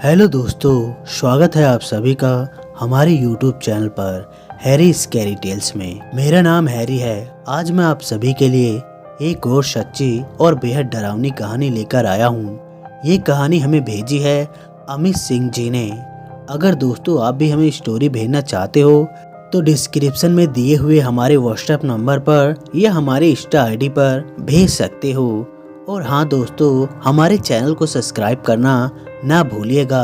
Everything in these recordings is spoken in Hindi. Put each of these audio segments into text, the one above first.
हेलो दोस्तों, स्वागत है आप सभी का हमारे YouTube चैनल पर हैरी स्कैरी टेल्स में। मेरा नाम हैरी है। आज मैं आप सभी के लिए एक और सच्ची और बेहद डरावनी कहानी लेकर आया हूँ। ये कहानी हमें भेजी है अमित सिंह जी ने। अगर दोस्तों आप भी हमें स्टोरी भेजना चाहते हो तो डिस्क्रिप्शन में दिए हुए हमारे व्हाट्सएप नंबर पर या हमारे इंस्टा आईडी पर भेज सकते हो। और हाँ दोस्तों, हमारे चैनल को सब्सक्राइब करना ना भूलिएगा।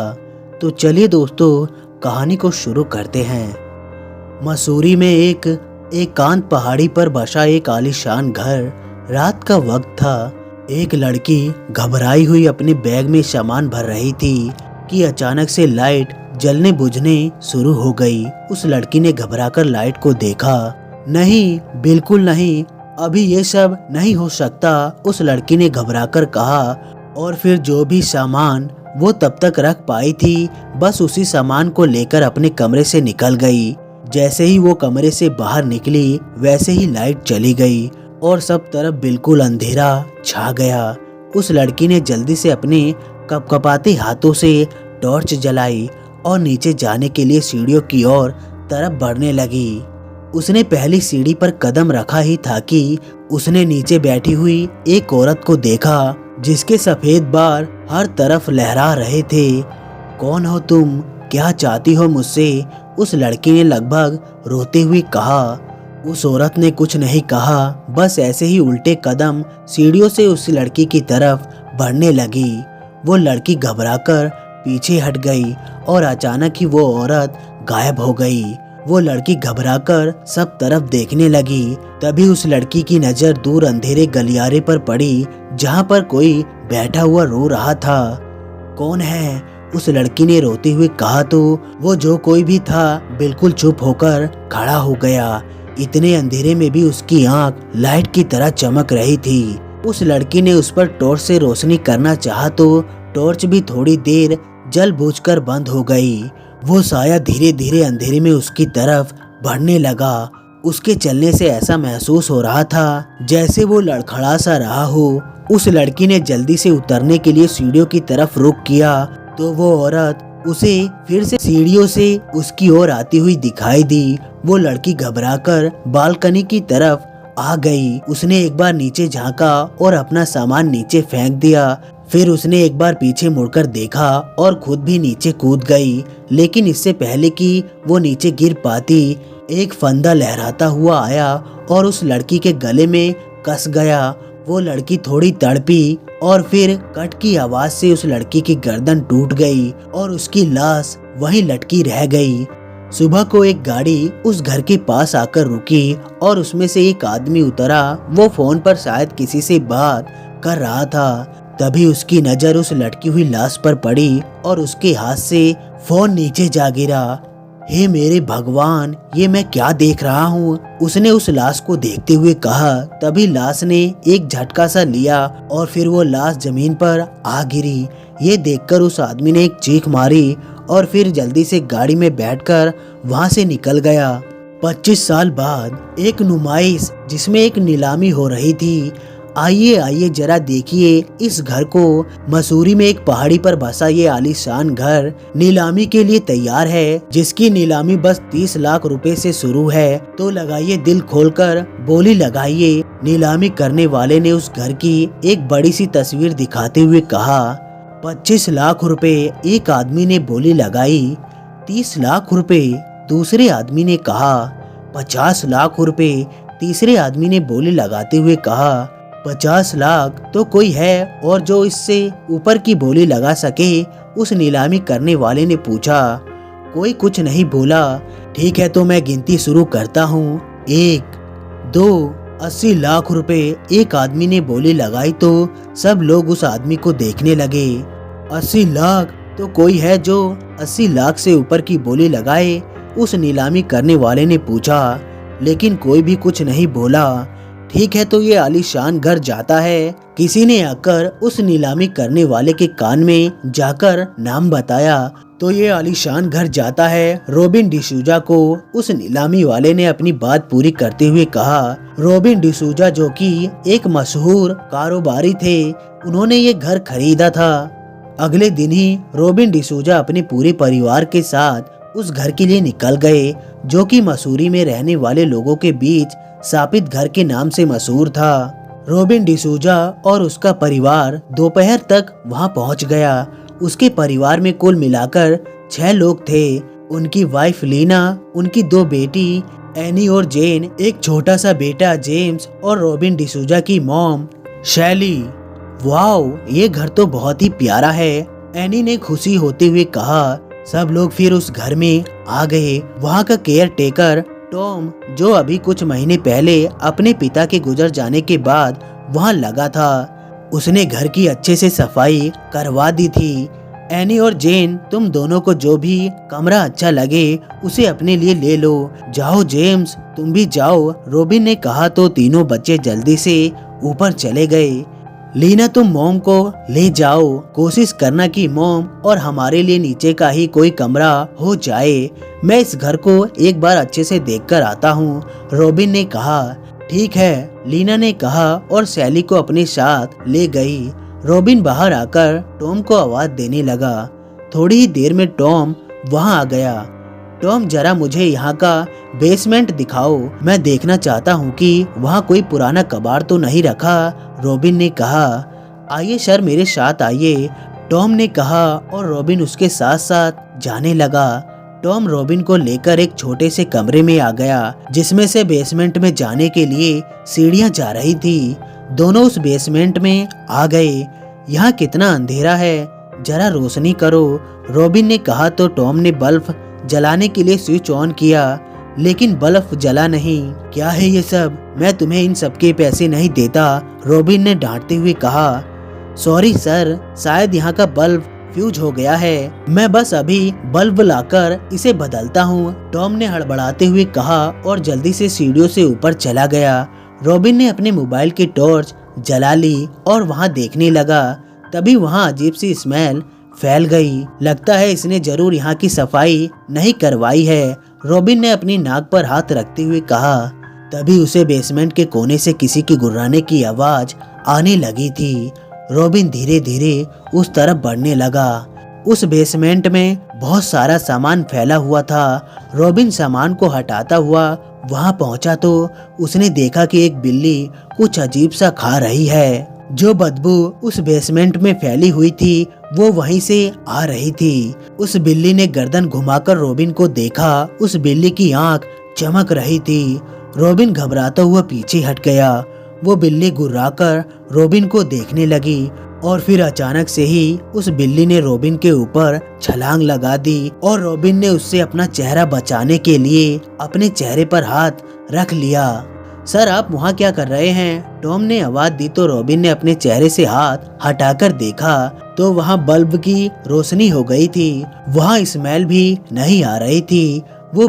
तो चलिए दोस्तों, कहानी को शुरू करते हैं। मसूरी में एक एकांत पहाड़ी पर बसा एक आलीशान घर। रात का वक्त था। एक लड़की घबराई हुई अपने बैग में सामान भर रही थी कि अचानक से लाइट जलने बुझने शुरू हो गई। उस लड़की ने घबराकर लाइट को देखा। नहीं, बिल्कुल नहीं, अभी ये सब नहीं हो सकता, उस लड़की ने घबराकर कहा। और फिर जो भी सामान वो तब तक रख पाई थी, बस उसी सामान को लेकर अपने कमरे से निकल गई। जैसे ही वो कमरे से बाहर निकली, वैसे ही लाइट चली गई और सब तरफ बिल्कुल अंधेरा छा गया। उस लड़की ने जल्दी से अपने कपकपाते हाथों से टॉर्च जलाई और नीचे जाने के लिए सीढ़ियों की ओर तरफ बढ़ने लगी। उसने पहली सीढ़ी पर कदम रखा ही था कि उसने नीचे बैठी हुई एक औरत को देखा जिसके सफेद बाल हर तरफ लहरा रहे थे। कौन हो तुम? क्या चाहती हो मुझसे? उस लड़की ने लगभग रोते हुए कहा। उस औरत ने कुछ नहीं कहा, बस ऐसे ही उल्टे कदम सीढ़ियों से उस लड़की की तरफ बढ़ने लगी। वो लड़की घबराकर पीछे हट गई और अचानक ही वो औरत गायब हो गई। वो लड़की घबराकर सब तरफ देखने लगी। तभी उस लड़की की नजर दूर अंधेरे गलियारे पर पड़ी जहाँ पर कोई बैठा हुआ रो रहा था। कौन है? उस लड़की ने रोते हुए कहा तो वो जो कोई भी था बिल्कुल चुप होकर खड़ा हो गया। इतने अंधेरे में भी उसकी आंख लाइट की तरह चमक रही थी। उस लड़की ने उस पर टॉर्च से रोशनी करना चाहा तो टॉर्च भी थोड़ी देर जल बुझकर बंद हो गई। वो साया धीरे धीरे अंधेरे में उसकी तरफ बढ़ने लगा। उसके चलने से ऐसा महसूस हो रहा था जैसे वो लड़खड़ा सा रहा हो। उस लड़की ने जल्दी से उतरने के लिए सीढ़ियों की तरफ रुख किया तो वो औरत उसे फिर से सीढ़ियों से उसकी ओर आती हुई दिखाई दी। वो लड़की घबराकर बालकनी की तरफ आ गई। उसने एक बार नीचे झांका और अपना सामान नीचे फेंक दिया। फिर उसने एक बार पीछे मुड़कर देखा और खुद भी नीचे कूद गई। लेकिन इससे पहले कि वो नीचे गिर पाती, एक फंदा लहराता हुआ आया और उस लड़की के गले में कस गया। वो लड़की थोड़ी तड़पी और फिर कट की आवाज से उस लड़की की गर्दन टूट गई और उसकी लाश वहीं लटकी रह गई। सुबह को एक गाड़ी उस घर के पास आकर रुकी और उसमें से एक आदमी उतरा। वो फोन पर शायद किसी से बात कर रहा था। तभी उसकी नजर उस लटकी हुई लाश पर पड़ी और उसके हाथ से फोन नीचे जा गिरा। हे मेरे भगवान, ये मैं क्या देख रहा हूँ? उसने उस लाश को देखते हुए कहा। तभी लाश ने एक झटका सा लिया और फिर वो लाश जमीन पर आ गिरी। ये देखकर उस आदमी ने एक चीख मारी और फिर जल्दी से गाड़ी में बैठकर वहाँ से निकल गया। 25 साल बाद एक नुमाइश जिसमें एक नीलामी हो रही थी। आइए आइए जरा देखिए इस घर को। मसूरी में एक पहाड़ी पर बसा ये आलीशान घर नीलामी के लिए तैयार है, जिसकी नीलामी बस 30 लाख रुपए से शुरू है। तो लगाइए दिल खोलकर बोली लगाइए। नीलामी करने वाले ने उस घर की एक बड़ी सी तस्वीर दिखाते हुए कहा। 25 लाख रुपए, एक आदमी ने बोली लगाई। 30 लाख रुपए, दूसरे आदमी ने कहा। 50 लाख रुपए, तीसरे आदमी ने बोली लगाते हुए कहा। 50 लाख तो कोई है और जो इससे ऊपर की बोली लगा सके? उस नीलामी करने वाले ने पूछा। कोई कुछ नहीं बोला। ठीक है, तो मैं गिनती शुरू करता हूँ। 1, 2, 80 लाख रुपए, एक आदमी ने बोली लगाई तो सब लोग उस आदमी को देखने लगे। 80 लाख तो कोई है जो 80 लाख से ऊपर की बोली लगाए? उस नीलामी करने वाले ने पूछा। लेकिन कोई भी कुछ नहीं बोला। ठीक है, तो ये आलीशान घर जाता है। किसी ने आकर उस नीलामी करने वाले के कान में जाकर नाम बताया तो ये आलीशान घर जाता है रॉबिन डिसूजा को। उस नीलामी वाले ने अपनी बात पूरी करते हुए कहा। रॉबिन डिसूजा जो कि एक मशहूर कारोबारी थे, उन्होंने ये घर खरीदा था। अगले दिन ही रॉबिन डिसूजा अपने पूरे परिवार के साथ उस घर के लिए निकल गए जो कि मसूरी में रहने वाले लोगों के बीच शापित घर के नाम से मशहूर था। रॉबिन डिसूजा और उसका परिवार दोपहर तक वहां पहुंच गया। उसके परिवार में कुल मिलाकर 6 लोग थे। उनकी वाइफ लीना, उनकी 2 बेटी एनी और जेन, एक छोटा सा बेटा जेम्स और रॉबिन डिसूजा की मॉम शैली। वाओ, ये घर तो बहुत ही प्यारा है, एनी ने खुशी होते हुए कहा। सब लोग फिर उस घर में आ गए। वहाँ का केयर टेकर टॉम, जो अभी कुछ महीने पहले अपने पिता के गुजर जाने के बाद वहाँ लगा था, उसने घर की अच्छे से सफाई करवा दी थी। एनी और जेन, तुम दोनों को जो भी कमरा अच्छा लगे उसे अपने लिए ले लो। जाओ जेम्स, तुम भी जाओ, रॉबिन ने कहा तो तीनों बच्चे जल्दी से ऊपर चले गए। लीना, तुम मॉम को ले जाओ, कोशिश करना कि मॉम और हमारे लिए नीचे का ही कोई कमरा हो जाए। मैं इस घर को एक बार अच्छे से देखकर आता हूँ, रॉबिन ने कहा। ठीक है, लीना ने कहा और सैली को अपने साथ ले गई। रॉबिन बाहर आकर टॉम को आवाज देने लगा। थोड़ी ही देर में टॉम वहाँ आ गया। टॉम, जरा मुझे यहाँ का बेसमेंट दिखाओ, मैं देखना चाहता हूँ कि वहाँ कोई पुराना कबाड़ तो नहीं रखा, रॉबिन ने कहा। आइए सर, मेरे साथ आइए, टॉम ने कहा और रॉबिन उसके साथ साथ जाने लगा। टॉम रॉबिन को लेकर एक छोटे से कमरे में आ गया जिसमें से बेसमेंट में जाने के लिए सीढ़ियां जा रही थी। दोनों उस बेसमेंट में आ गए। यहाँ कितना अंधेरा है, जरा रोशनी करो, रॉबिन ने कहा तो टॉम ने बल्ब जलाने के लिए स्विच ऑन किया, लेकिन बल्ब जला नहीं। क्या है ये सब, मैं तुम्हें इन सब के पैसे नहीं देता, रॉबिन ने डांटते हुए कहा। सॉरी सर, शायद यहाँ का बल्ब फ्यूज हो गया है, मैं बस अभी बल्ब लाकर इसे बदलता हूँ, टॉम ने हड़बड़ाते हुए कहा और जल्दी से सीढ़ियों से ऊपर चला गया। रॉबिन ने अपने मोबाइल की टॉर्च जला ली और वहाँ देखने लगा। तभी वहाँ अजीब सी स्मेल फैल गई। लगता है इसने जरूर यहाँ की सफाई नहीं करवाई है, रॉबिन ने अपनी नाक पर हाथ रखते हुए कहा। तभी उसे बेसमेंट के कोने से किसी की गुर्राने की आवाज आने लगी थी। रॉबिन धीरे धीरे उस तरफ बढ़ने लगा। उस बेसमेंट में बहुत सारा सामान फैला हुआ था। रॉबिन सामान को हटाता हुआ वहां पहुंचा तो उसने देखा कि एक बिल्ली कुछ अजीब सा खा रही है। जो बदबू उस बेसमेंट में फैली हुई थी वो वहीं से आ रही थी। उस बिल्ली ने गर्दन घुमाकर रॉबिन को देखा। उस बिल्ली की आंख चमक रही थी। रॉबिन घबराता हुआ पीछे हट गया। वो बिल्ली गुर्राकर रॉबिन को देखने लगी और फिर अचानक से ही उस बिल्ली ने रॉबिन के ऊपर छलांग लगा दी और रॉबिन ने उससे अपना चेहरा बचाने के लिए अपने चेहरे पर हाथ रख लिया। सर, आप वहाँ क्या कर रहे हैं? टॉम ने आवाज दी तो रॉबिन ने अपने चेहरे से हाथ हटाकर देखा तो वहाँ बल्ब की रोशनी हो गई थी। वहाँ स्मेल भी नहीं आ रही थी। वो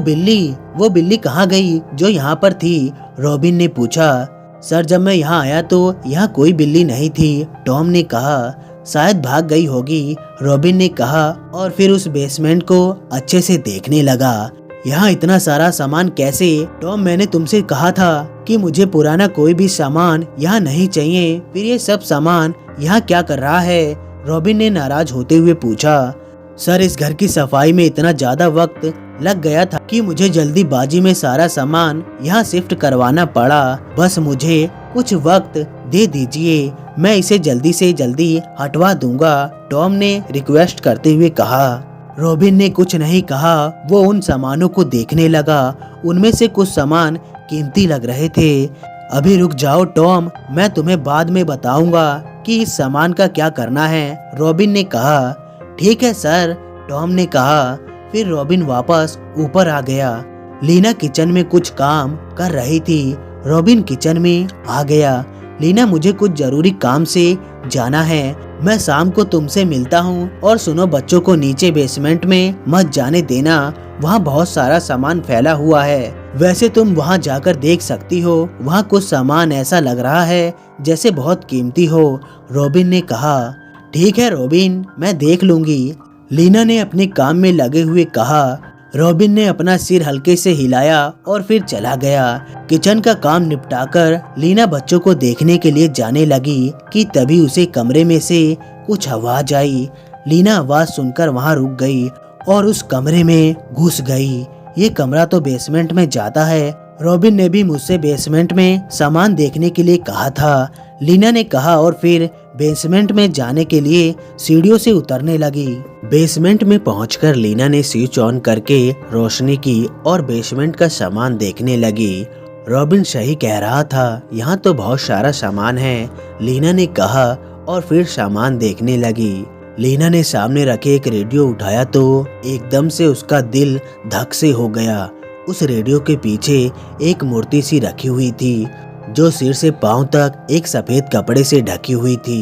बिल्ली कहाँ गई जो यहाँ पर थी? रॉबिन ने पूछा। सर, जब मैं यहाँ आया तो यहाँ कोई बिल्ली नहीं थी, टॉम ने कहा। शायद भाग गई होगी, रॉबिन ने कहा और फिर उस बेसमेंट को अच्छे से देखने लगा। यहाँ इतना सारा सामान कैसे? टॉम, मैंने तुमसे कहा था कि मुझे पुराना कोई भी सामान यहाँ नहीं चाहिए, फिर ये सब सामान यहाँ क्या कर रहा है? रॉबिन ने नाराज होते हुए पूछा। सर, इस घर की सफाई में इतना ज्यादा वक्त लग गया था कि मुझे जल्दीबाजी में सारा सामान यहाँ शिफ्ट करवाना पड़ा। बस मुझे कुछ वक्त दे दीजिए, मैं इसे जल्दी से जल्दी हटवा दूंगा, टॉम ने रिक्वेस्ट करते हुए कहा। रॉबिन ने कुछ नहीं कहा। वो उन सामानों को देखने लगा। उनमें से कुछ सामान कीमती लग रहे थे। अभी रुक जाओ टॉम, मैं तुम्हें बाद में बताऊंगा कि इस सामान का क्या करना है, रॉबिन ने कहा। ठीक है सर, टॉम ने कहा। फिर रॉबिन वापस ऊपर आ गया। लीना किचन में कुछ काम कर रही थी। रॉबिन किचन में आ गया। लीना, मुझे कुछ जरूरी काम से जाना है, मैं शाम को तुमसे मिलता हूँ। और सुनो बच्चों को नीचे बेसमेंट में मत जाने देना, वहाँ बहुत सारा सामान फैला हुआ है। वैसे तुम वहाँ जाकर देख सकती हो, वहाँ कुछ सामान ऐसा लग रहा है जैसे बहुत कीमती हो, रॉबिन ने कहा। ठीक है रॉबिन, मैं देख लूंगी, लीना ने अपने काम में लगे हुए कहा। रॉबिन ने अपना सिर हल्के से हिलाया और फिर चला गया। किचन का काम निपटाकर लीना बच्चों को देखने के लिए जाने लगी कि तभी उसे कमरे में से कुछ आवाज आई। लीना आवाज सुनकर वहाँ रुक गई और उस कमरे में घुस गई। ये कमरा तो बेसमेंट में जाता है। रॉबिन ने भी मुझसे बेसमेंट में सामान देखने के लिए कहा था, लीना ने कहा और फिर बेसमेंट में जाने के लिए सीढ़ियों से उतरने लगी। बेसमेंट में पहुंचकर लीना ने स्विच ऑन करके रोशनी की और बेसमेंट का सामान देखने लगी। रॉबिन सही कह रहा था, यहाँ तो बहुत सारा सामान है, लीना ने कहा और फिर सामान देखने लगी। लीना ने सामने रखे एक रेडियो उठाया तो एकदम से उसका दिल धक से हो गया। उस रेडियो के पीछे एक मूर्ति सी रखी हुई थी जो सिर से पांव तक एक सफेद कपड़े से ढकी हुई थी।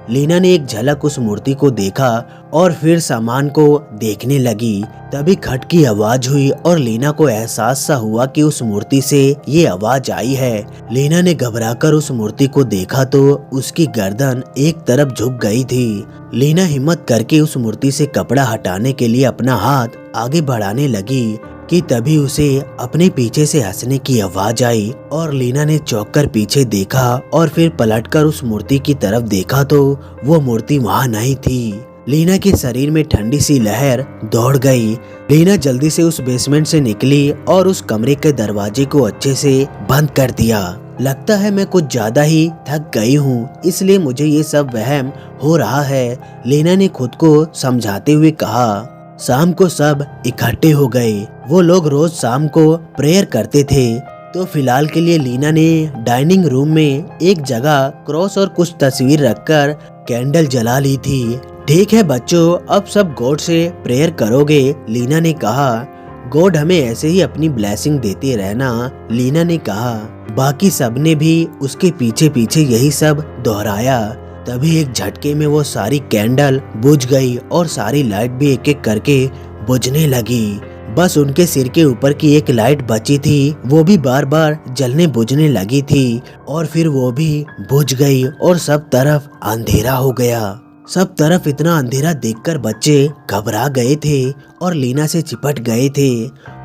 लीना ने एक झलक उस मूर्ति को देखा और फिर सामान को देखने लगी। तभी खट की आवाज हुई और लीना को एहसास सा हुआ कि उस मूर्ति से ये आवाज आई है। लीना ने घबराकर उस मूर्ति को देखा तो उसकी गर्दन एक तरफ झुक गई थी। लीना हिम्मत करके उस मूर्ति से कपड़ा हटाने के लिए अपना हाथ आगे बढ़ाने लगी कि तभी उसे अपने पीछे से हंसने की आवाज आई और लीना ने चौंक कर पीछे देखा और फिर पलटकर उस मूर्ति की तरफ देखा तो वो मूर्ति वहाँ नहीं थी। लीना के शरीर में ठंडी सी लहर दौड़ गई। लीना जल्दी से उस बेसमेंट से निकली और उस कमरे के दरवाजे को अच्छे से बंद कर दिया। लगता है मैं कुछ ज्यादा ही थक गई हूँ, इसलिए मुझे ये सब वहम हो रहा है, लीना ने खुद को समझाते हुए कहा। शाम को सब इकट्ठे हो गए। वो लोग रोज शाम को प्रेयर करते थे। तो फिलहाल के लिए लीना ने डाइनिंग रूम में एक जगह क्रॉस और कुछ तस्वीर रखकर कैंडल जला ली थी। ठीक है बच्चों, अब सब गॉड से प्रेयर करोगे, लीना ने कहा। गॉड हमें ऐसे ही अपनी ब्लेसिंग देते रहना, लीना ने कहा। बाकी सबने भी उसके पीछे पीछे यही सब दोहराया। तभी एक झटके में वो सारी कैंडल बुझ गई और सारी लाइट भी एक एक करके बुझने लगी। बस उनके सिर के ऊपर की एक लाइट बची थी, वो भी बार बार जलने बुझने लगी थी और फिर वो भी बुझ गई और सब तरफ अंधेरा हो गया। सब तरफ इतना अंधेरा देखकर बच्चे घबरा गए थे और लीना से चिपट गए थे।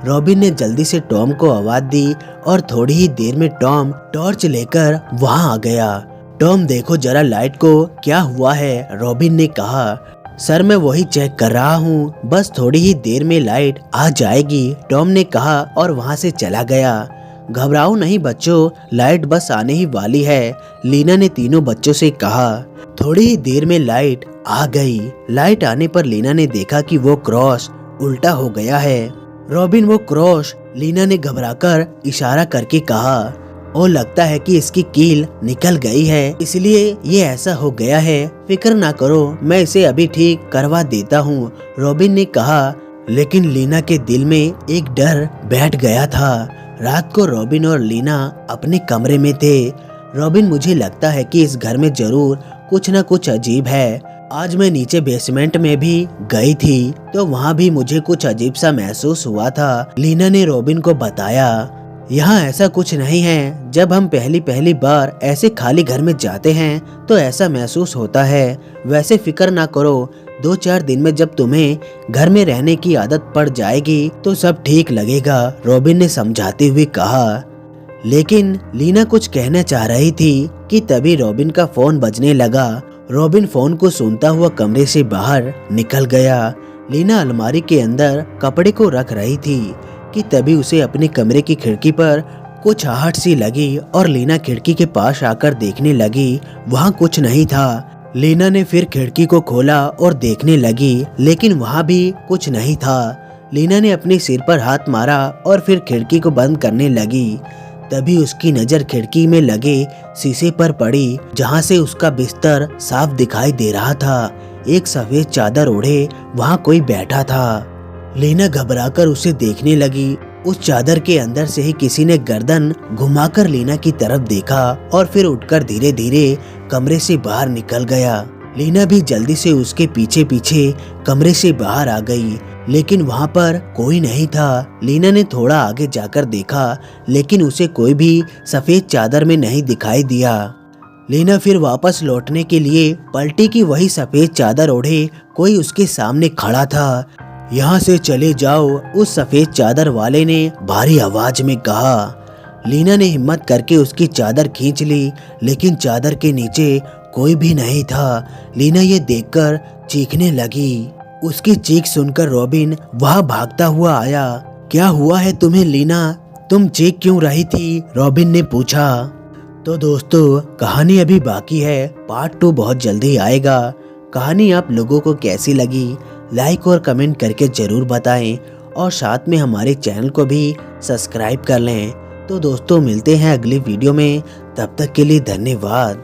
रॉबिन ने जल्दी से टॉम को आवाज दी और थोड़ी ही देर में टॉम टॉर्च लेकर वहाँ आ गया। टॉम देखो जरा लाइट को, क्या हुआ है, रॉबिन ने कहा। सर मैं वही चेक कर रहा हूँ, बस थोड़ी ही देर में लाइट आ जाएगी, टॉम ने कहा और वहाँ से चला गया। घबराओ नहीं बच्चों, लाइट बस आने ही वाली है, लीना ने तीनों बच्चों से कहा। थोड़ी ही देर में लाइट आ गई। लाइट आने पर लीना ने देखा कि वो क्रॉस उल्टा हो गया है। रॉबिन वो क्रॉस, लीना ने घबराकर इशारा करके कहा। और लगता है कि इसकी कील निकल गई है, इसलिए ये ऐसा हो गया है, फिक्र ना करो, मैं इसे अभी ठीक करवा देता हूँ, रॉबिन ने कहा। लेकिन लीना के दिल में एक डर बैठ गया था। रात को रॉबिन और लीना अपने कमरे में थे। रॉबिन मुझे लगता है कि इस घर में जरूर कुछ न कुछ अजीब है। आज मैं नीचे बेसमेंट में भी गई थी तो वहाँ भी मुझे कुछ अजीब सा महसूस हुआ था, लीना ने रॉबिन को बताया। यहाँ ऐसा कुछ नहीं है, जब हम पहली बार ऐसे खाली घर में जाते हैं तो ऐसा महसूस होता है। वैसे फिक्र ना करो, 2-4 दिन में जब तुम्हें घर में रहने की आदत पड़ जाएगी तो सब ठीक लगेगा, रॉबिन ने समझाते हुए कहा। लेकिन लीना कुछ कहना चाह रही थी कि तभी रॉबिन का फोन बजने लगा। रॉबिन फोन को सुनता हुआ कमरे से बाहर निकल गया। लीना अलमारी के अंदर कपड़े को रख रही थी कि तभी उसे अपने कमरे की खिड़की पर कुछ आहट सी लगी और लीना खिड़की के पास आकर देखने लगी। वहाँ कुछ नहीं था। लीना ने फिर खिड़की को खोला और देखने लगी, लेकिन वहाँ भी कुछ नहीं था। लीना ने अपने सिर पर हाथ मारा और फिर खिड़की को बंद करने लगी। तभी उसकी नजर खिड़की में लगे शीशे पर पड़ी, जहाँ से उसका बिस्तर साफ दिखाई दे रहा था। एक सफेद चादर ओढ़े वहाँ कोई बैठा था। लीना घबराकर उसे देखने लगी। उस चादर के अंदर से ही किसी ने गर्दन घुमाकर लीना की तरफ देखा और फिर उठकर धीरे धीरे कमरे से बाहर निकल गया। लीना भी जल्दी से उसके पीछे पीछे कमरे से बाहर आ गई, लेकिन वहाँ पर कोई नहीं था। लीना ने थोड़ा आगे जाकर देखा, लेकिन उसे कोई भी सफेद चादर में नहीं दिखाई दिया। लीना फिर वापस लौटने के लिए पलटी की वही सफेद चादर ओढ़े कोई उसके सामने खड़ा था। यहाँ से चले जाओ, उस सफेद चादर वाले ने भारी आवाज में कहा। लीना ने हिम्मत करके उसकी चादर खींच ली, लेकिन चादर के नीचे कोई भी नहीं था। लीना ये देखकर चीखने लगी। उसकी चीख सुनकर रॉबिन वहाँ भागता हुआ आया। क्या हुआ है तुम्हें लीना, तुम चीख क्यों रही थी? रॉबिन ने पूछा। तो दोस्तों कहानी अभी बाकी है, पार्ट 2 बहुत जल्दी आएगा। कहानी आप लोगों को कैसी लगी लाइक और कमेंट करके जरूर बताएं और साथ में हमारे चैनल को भी सब्सक्राइब कर लें। तो दोस्तों मिलते हैं अगली वीडियो में, तब तक के लिए धन्यवाद।